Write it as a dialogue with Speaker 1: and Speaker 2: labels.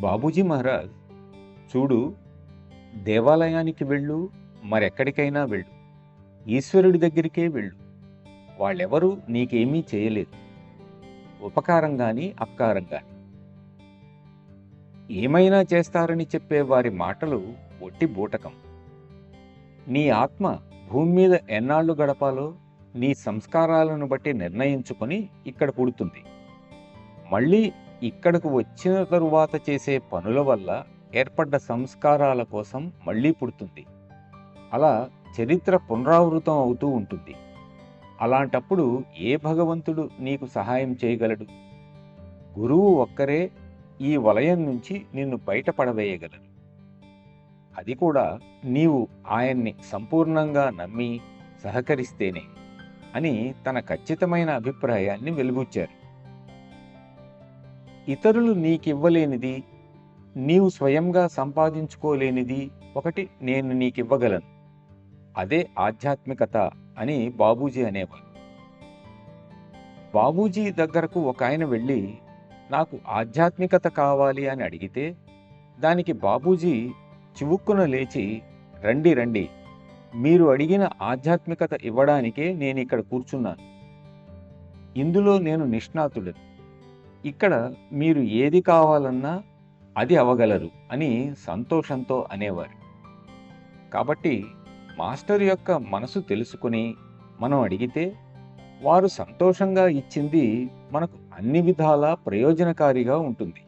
Speaker 1: బాబూజీ మహారాజ్, చూడు, దేవాలయానికి వెళ్ళు, మరెక్కడికైనా వెళ్ళు, ఈశ్వరుడి దగ్గరికే వెళ్ళు. వాళ్ళెవరూ నీకేమీ చేయలేదు, ఉపకారం గాని అపకారం గాని. ఏమైనా చేస్తారని చెప్పే వారి మాటలు ఒట్టి బూటకం. నీ ఆత్మ భూమి మీద ఎన్నాళ్లు గడపాలో నీ సంస్కారాలను బట్టి నిర్ణయించుకొని ఇక్కడ పుడుతుంది. మళ్ళీ ఇక్కడకు వచ్చిన తరువాత చేసే పనుల వల్ల ఏర్పడ్డ సంస్కారాల కోసం మళ్ళీ పుడుతుంది. అలా చరిత్ర పునరావృతం అవుతూ ఉంటుంది. అలాంటప్పుడు ఏ భగవంతుడు నీకు సహాయం చేయగలడు? గురువు ఒక్కరే ఈ వలయం నుంచి నిన్ను బయటపడవేయగలరు. అది కూడా నీవు ఆయన్ని సంపూర్ణంగా నమ్మి సహకరిస్తేనే అని తన ఖచ్చితమైన అభిప్రాయాన్ని వెలుబుచ్చారు. ఇతరులు నీకివ్వలేనిది, నీవు స్వయంగా సంపాదించుకోలేనిది ఒకటి నేను నీకివ్వగలను. అదే ఆధ్యాత్మికత అని బాబూజీ అనేవారు. బాబూజీ దగ్గరకు ఒక ఆయన వెళ్ళి నాకు ఆధ్యాత్మికత కావాలి అని అడిగితే దానికి బాబూజీ చివుక్కున లేచి, రండి రండి, మీరు అడిగిన ఆధ్యాత్మికత ఇవ్వడానికే నేను ఇక్కడ కూర్చున్నాను. ఇందులో నేను నిష్ణాతుడను. ఇక్కడ మీరు ఏది కావాలన్నా అది అవగలరు అని సంతోషంతో అనేవారు. కాబట్టి మాస్టర్ యొక్క మనసు తెలుసుకుని మనం అడిగితే వారు సంతోషంగా ఇచ్చింది మనకు అన్ని విధాలా ప్రయోజనకారిగా ఉంటుంది.